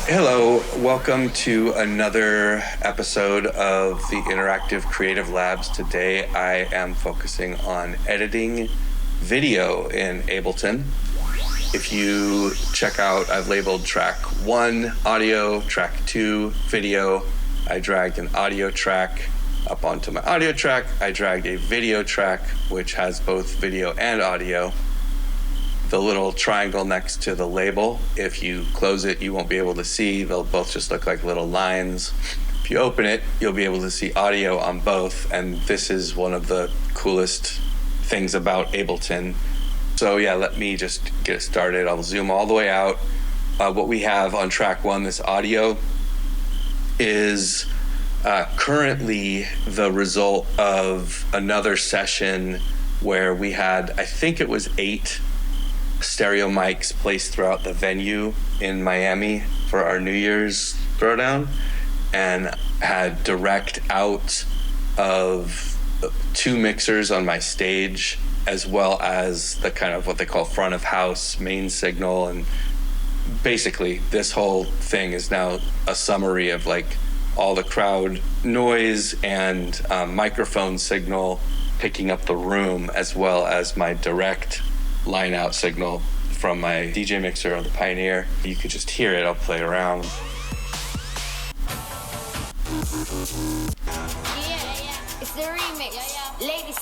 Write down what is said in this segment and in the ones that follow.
Hello, welcome to another episode of the Interactive Creative Labs. Today I am focusing on editing video in Ableton. If you check out, I've labeled track 1 audio, track 2 video. I dragged an audio track up onto my audio track. I dragged a video track which has both video and audio. The little triangle next to the label, if you close it, you won't be able to see. They'll both just look like little lines. If you open it, you'll be able to see audio on both, and this is one of the coolest things about Ableton. So yeah, let me just get started. I'll zoom all the way out. What we have on track 1, this audio, is currently the result of another session where we had, I think it was 8 stereo mics placed throughout the venue in Miami for our New Year's throwdown, and had direct out of 2 mixers on my stage, as well as the kind of what they call front of house main signal. And basically this whole thing is now a summary of like all the crowd noise and microphone signal picking up the room, as well as my direct line out signal from my DJ mixer on the Pioneer. You could just hear it. I'll play around. Yeah, it's the remix. Ladies,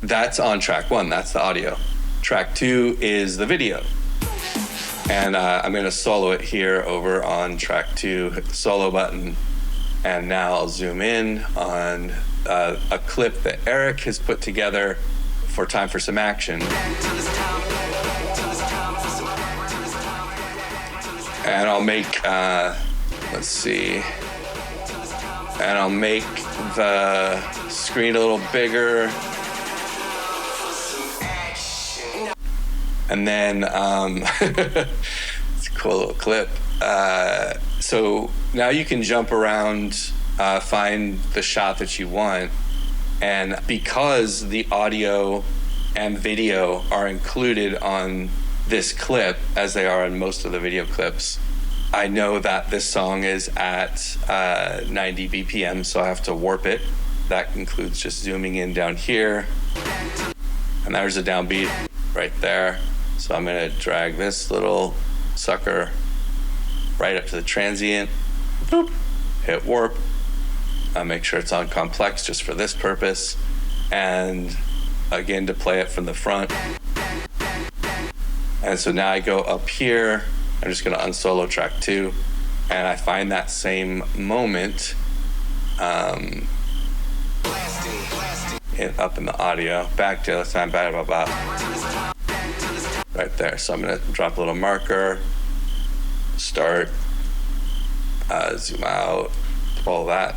That's on track 1, that's the audio. Track 2 is the video. And I'm gonna solo it here over on track 2, hit the solo button. And now I'll zoom in on a clip that Eric has put together for Time for Some Action. And I'll make, let's see, and I'll make the screen a little bigger. And then, it's a cool little clip. So now you can jump around, find the shot that you want. And because the audio and video are included on this clip, as they are on most of the video clips, I know that this song is at 90 BPM, so I have to warp it. That includes just zooming in down here. And there's a downbeat right there. So I'm gonna drag this little sucker right up to the transient, boop, hit warp, make sure it's on complex just for this purpose, and again to play it from the front. And so now I go up here, I'm just gonna unsolo track 2, and I find that same moment up in the audio, back to let's not bad about that. Right there, so I'm gonna drop a little marker, start, zoom out, pull that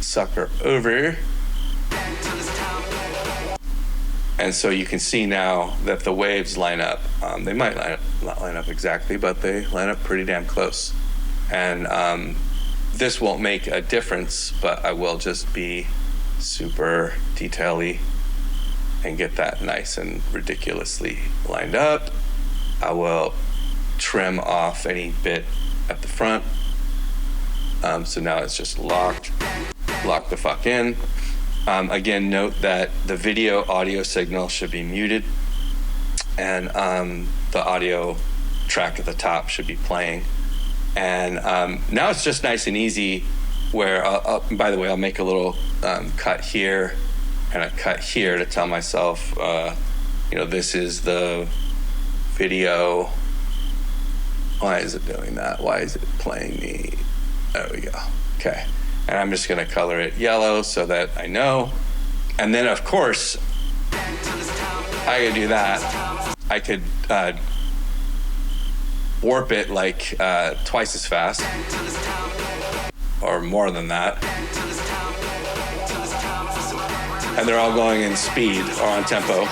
sucker over. And so you can see now that the waves line up. They might not line up exactly, but they line up pretty damn close. And this won't make a difference, but I will just be super detail-y and get that nice and ridiculously lined up. I will trim off any bit at the front. So now it's just locked the fuck in. Again, note that the video audio signal should be muted, and the audio track at the top should be playing. And now it's just nice and easy where, by the way, I'll make a little cut here and a cut here to tell myself, this is the video. Why is it doing that? Why is it playing me? There we go. Okay. And I'm just gonna color it yellow so that I know. And then of course, I could do that. I could warp it like twice as fast, or more than that. And they're all going in speed or on tempo.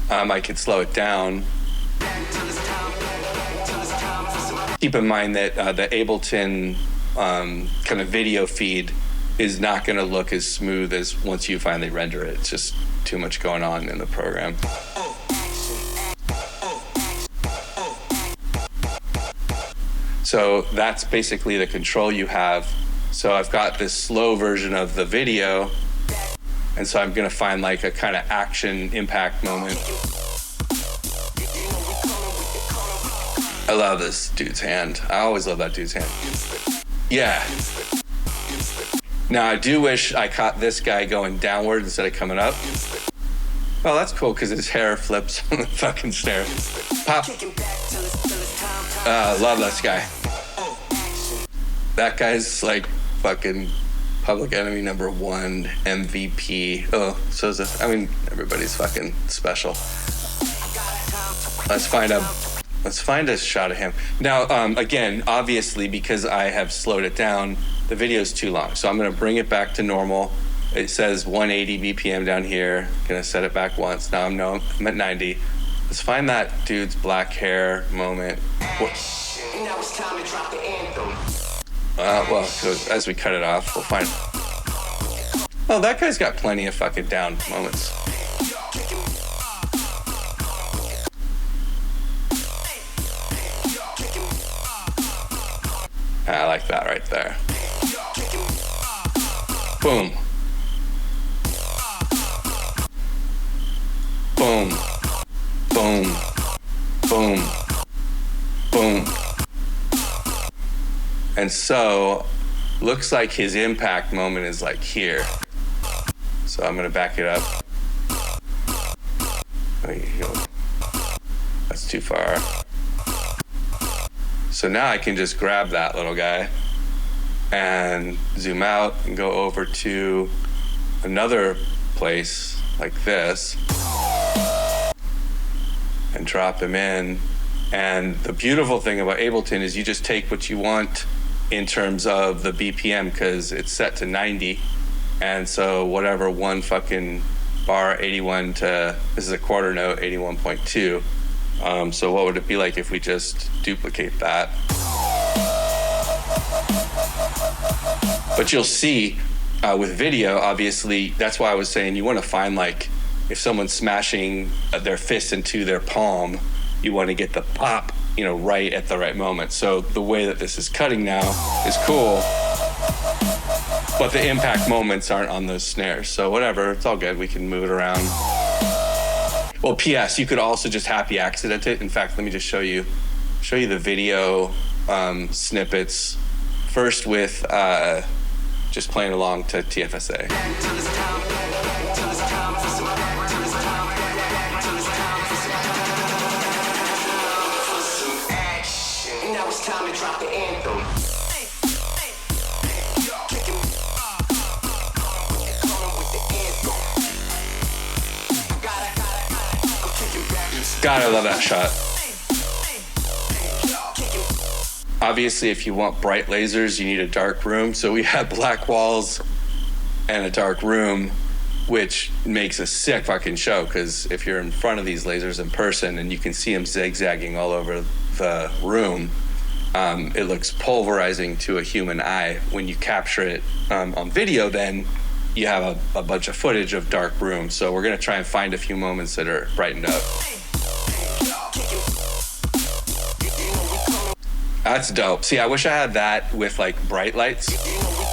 I could slow it down. Keep in mind that the Ableton kind of video feed is not going to look as smooth as once you finally render it. It's just too much going on in the program. So that's basically the control you have. So I've got this slow version of the video, and so I'm gonna find like a kind of action impact moment. I love this dude's hand. I always love that dude's hand. Yeah. Now I do wish I caught this guy going downward instead of coming up. Oh, that's cool because his hair flips on the fucking snare. Pop. Love this guy. That guy's like fucking Public Enemy #1 MVP. Oh, so is this. I mean, everybody's fucking special. Let's find a shot of him. Now, again, obviously, because I have slowed it down, the video's too long. So I'm gonna bring it back to normal. It says 180 BPM down here. Gonna set it back once. Now I'm at 90. Let's find that dude's black hair moment. Now it's time to drop the anthem. Well, as we cut it off, we'll find. Oh, that guy's got plenty of fucking down moments. I like that right there. Boom. Boom. Boom. Boom. Boom. And so, looks like his impact moment is like here. So I'm gonna back it up. That's too far. So now I can just grab that little guy and zoom out and go over to another place like this and drop him in. And the beautiful thing about Ableton is you just take what you want in terms of the BPM because it's set to 90. And so whatever one fucking bar, 81 to, this is a quarter note, 81.2. So what would it be like if we just duplicate that? But you'll see with video, obviously, that's why I was saying you want to find like, if someone's smashing their fist into their palm, you want to get the pop, right at the right moment. So the way that this is cutting now is cool, but the impact moments aren't on those snares. So whatever, it's all good. We can move it around. Well, P.S. you could also just happy accident it. In fact, let me just show you the video snippets. First with just playing along to TFSA. Now it's time to drop the anthem. God, I love that shot. Obviously, if you want bright lasers, you need a dark room. So we have black walls and a dark room, which makes a sick fucking show. Because if you're in front of these lasers in person and you can see them zigzagging all over the room, it looks pulverizing to a human eye. When you capture it on video, then you have a bunch of footage of dark rooms. So we're gonna try and find a few moments that are brightened up. That's dope. See, I wish I had that with like bright lights.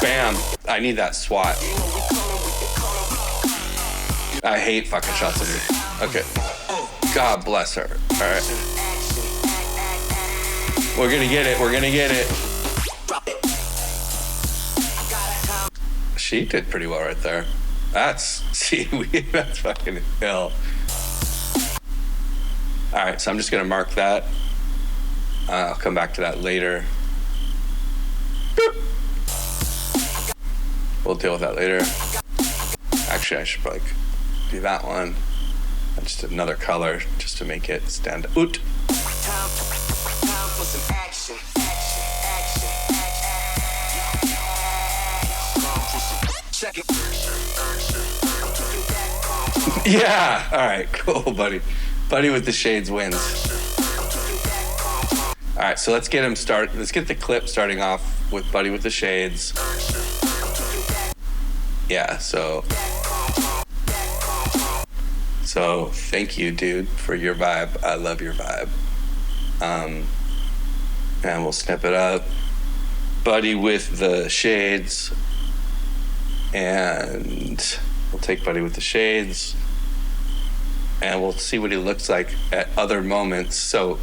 Bam, I need that SWAT. I hate fucking shots of me. Okay, God bless her. All right. We're gonna get it. She did pretty well right there. That's fucking hell. All right, so I'm just gonna mark that. I'll come back to that later. Boop. We'll deal with that later. Actually, I should probably do that one. Just another color, just to make it stand out. Yeah, all right, cool, buddy. Buddy with the shades wins. All right, so let's get the clip starting off with Buddy with the Shades. Yeah, so thank you, dude, for your vibe. I love your vibe. And we'll snip it up. Buddy with the shades. And we'll take Buddy with the shades. And we'll see what he looks like at other moments. So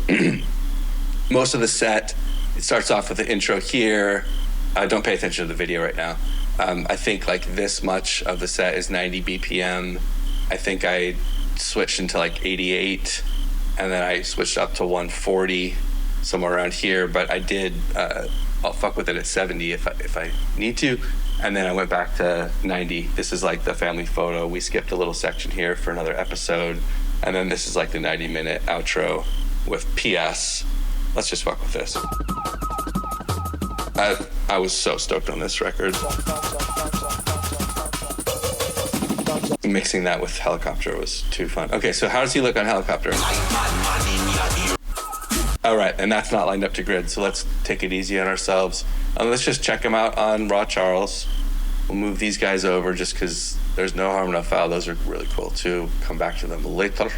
most of the set, it starts off with the intro here. Don't pay attention to the video right now. I think like this much of the set is 90 BPM. I think I switched into like 88, and then I switched up to 140, somewhere around here. But I did, I'll fuck with it at 70 if I need to. And then I went back to 90. This is like the family photo. We skipped a little section here for another episode. And then this is like the 90-minute outro with PS. Let's just fuck with this. I was so stoked on this record. Mixing that with Helicopter was too fun. Okay, so how does he look on Helicopter? All right, and that's not lined up to grid, so let's take it easy on ourselves. Let's just check them out on Raw Charles. We'll move these guys over just because there's no harm, no foul. Those are really cool too. Come back to them later.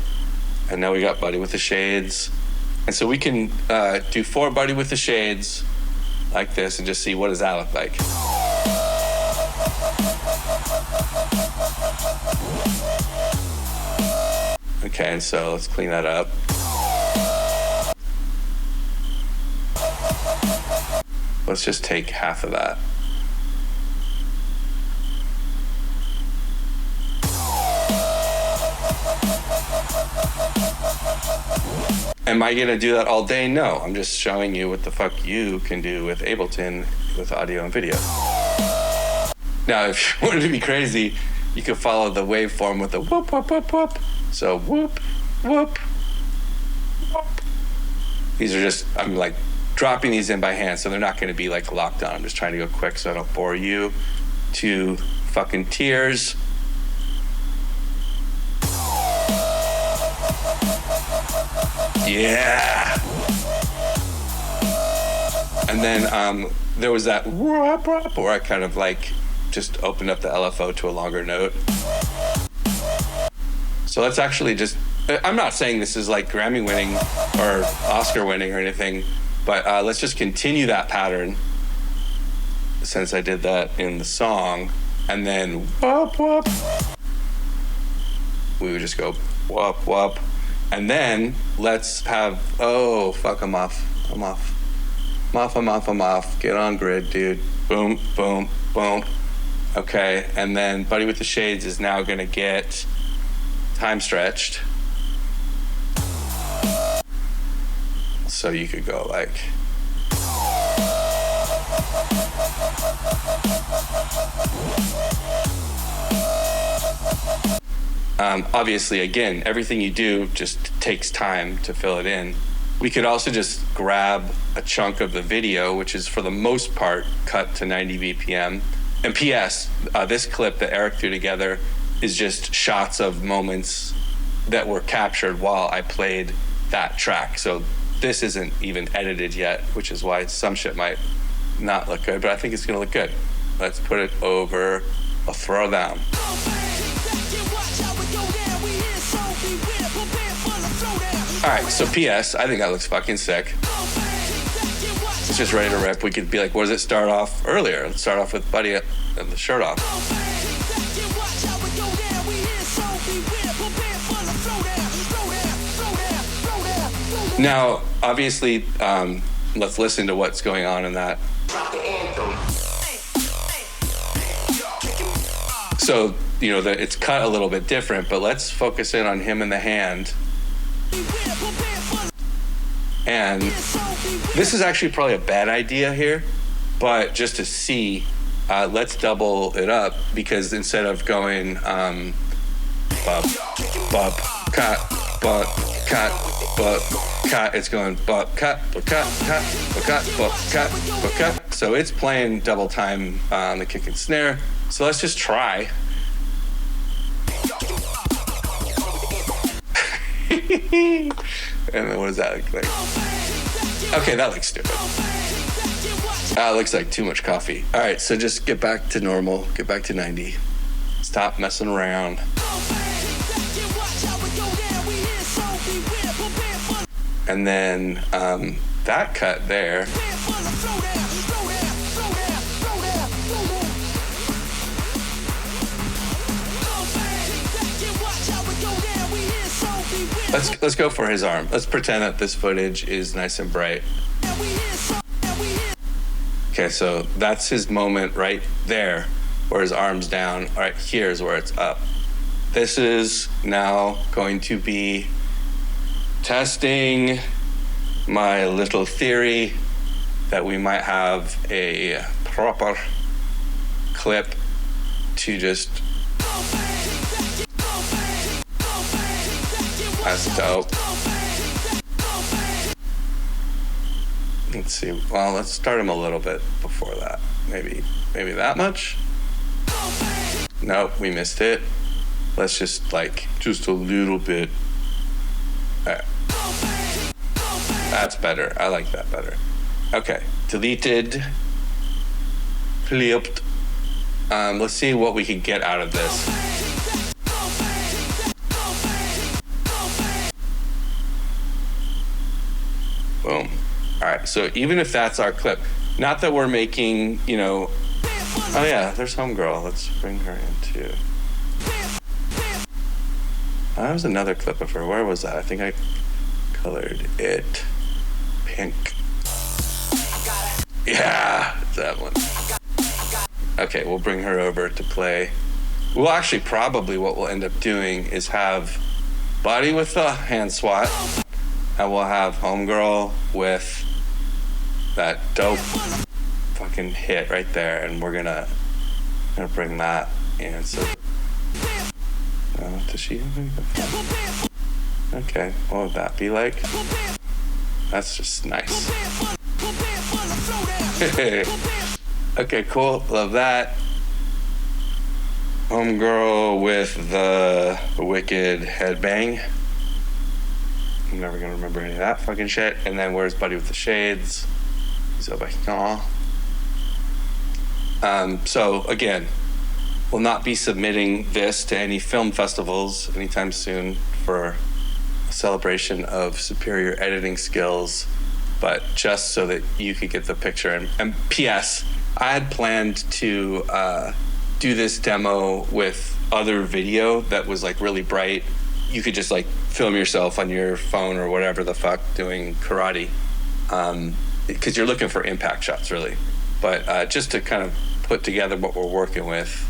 And now we got Buddy with the shades. And so we can do 4 Buddy with the shades like this and just see what does that look like. Okay, and so let's clean that up. Let's just take half of that. Am I gonna do that all day? No, I'm just showing you what the fuck you can do with Ableton with audio and video. Now, if you wanted to be crazy, you could follow the waveform with the whoop, whoop, whoop, whoop. So whoop, whoop, whoop. These are just, I'm like dropping these in by hand, so they're not gonna be like locked on. I'm just trying to go quick so I don't bore you to fucking tears. Yeah. And then there was that where I kind of like just opened up the LFO to a longer note. So let's actually just, I'm not saying this is like Grammy winning or Oscar winning or anything, but let's just continue that pattern since I did that in the song. And then whoop, whoop. We would just go whoop, whoop. And then let's have, oh, fuck, I'm off. I'm off. Get on grid, dude. Boom, boom, boom. Okay, and then Buddy with the Shades is now gonna get time stretched. So you could go like. Obviously, again, everything you do just takes time to fill it in. We could also just grab a chunk of the video, which is for the most part cut to 90 BPM. And P.S., this clip that Eric threw together is just shots of moments that were captured while I played that track. So this isn't even edited yet, which is why some shit might not look good, but I think it's gonna look good. Let's put it over a throwdown. All right, so P.S., I think that looks fucking sick. It's just ready to rip. We could be like, what does it start off earlier? Let's start off with Buddy and the shirt off. Now, obviously, let's listen to what's going on in that. So, you know, it's cut a little bit different, but let's focus in on him in the hand. And this is actually probably a bad idea here, but just to see, let's double it up, because instead of going bop, bop, cut, bop, cut, bop, cut, it's going bop, cut, bop, cut, bop, cut, bop, cut, bop, cut. So it's playing double time on the kick and snare. So let's just try. And then what does that look like? Okay, that looks stupid. That looks like too much coffee. All right, so just get back to normal. Get back to 90. Stop messing around. And then that cut there. Let's go for his arm. Let's pretend that this footage is nice and bright. Okay, so that's his moment right there where his arm's down. All right, here's where it's up. This is now going to be testing my little theory that we might have a proper clip to just... That's dope. Let's see. Well, let's start him a little bit before that. Maybe that much? Nope, we missed it. Let's just just a little bit. There. That's better. I like that better. Okay, deleted. Flipped. Let's see what we can get out of this. Boom. All right, so even if that's our clip, not that we're making, oh yeah, there's Homegirl. Let's bring her in too. That was another clip of her. Where was that? I think I colored it pink. Yeah, it's that one. Okay, we'll bring her over to play. Well, actually, probably what we'll end up doing is have Buddy with the hand swat, and we'll have Homegirl with that dope fucking hit right there, and we're gonna bring that in. So, does she have any? Okay, what would that be like? That's just nice. Okay, cool. Love that. Homegirl with the wicked headbang. I'm never gonna remember any of that fucking shit. And then where's Buddy with the shades? He's over here. So again, we'll not be submitting this to any film festivals anytime soon for a celebration of superior editing skills, but just so that you could get the picture. And P.S., I had planned to do this demo with other video that was really bright. You could just film yourself on your phone or whatever the fuck doing karate, because you're looking for impact shots really. But just to kind of put together what we're working with.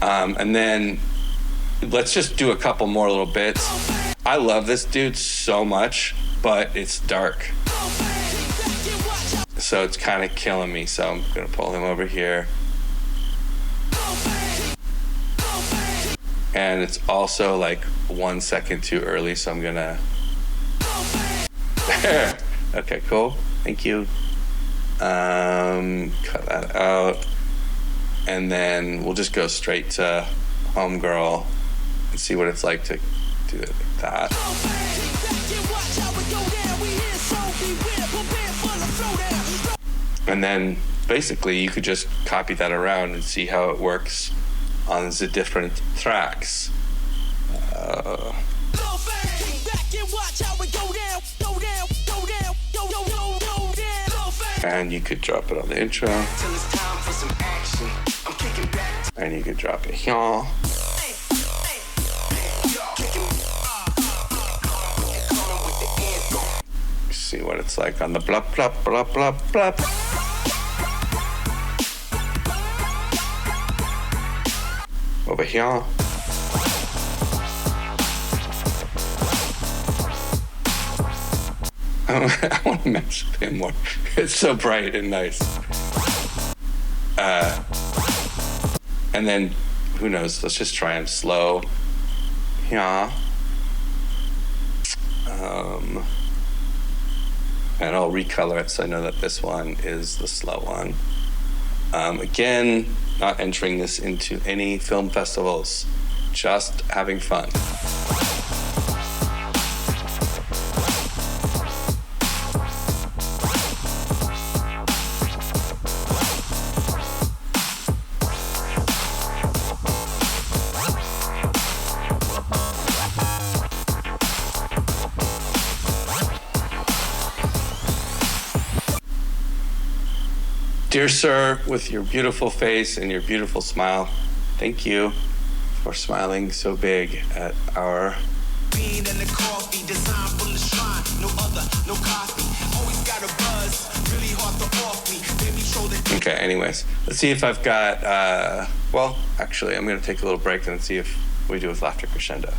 And then let's just do a couple more little bits. I love this dude so much, but it's dark. So it's kind of killing me. So I'm gonna pull him over here. And it's also 1 second too early, so I'm gonna... Okay, cool. Thank you. Cut that out. And then we'll just go straight to Homegirl and see what it's like to do it like that. And then basically you could just copy that around and see how it works on the different tracks. And you could drop it on the intro. And you could drop it here. See what it's like on the blop, blop, blop, blop, blop. Over here. I want to mess with him more. It's so bright and nice. And then, who knows? Let's just try him slow. Yeah. And I'll recolor it so I know that this one is the slow one. Again, not entering this into any film festivals, just having fun. Dear sir, with your beautiful face and your beautiful smile, thank you for smiling so big at our Bean and the coffee, designed from the shrine. No other, no copy. Always got a buzz, really hard to off me. Baby, show the. Okay, anyways, let's see if I've got, well, actually, I'm going to take a little break and see if we do with laughter crescendo.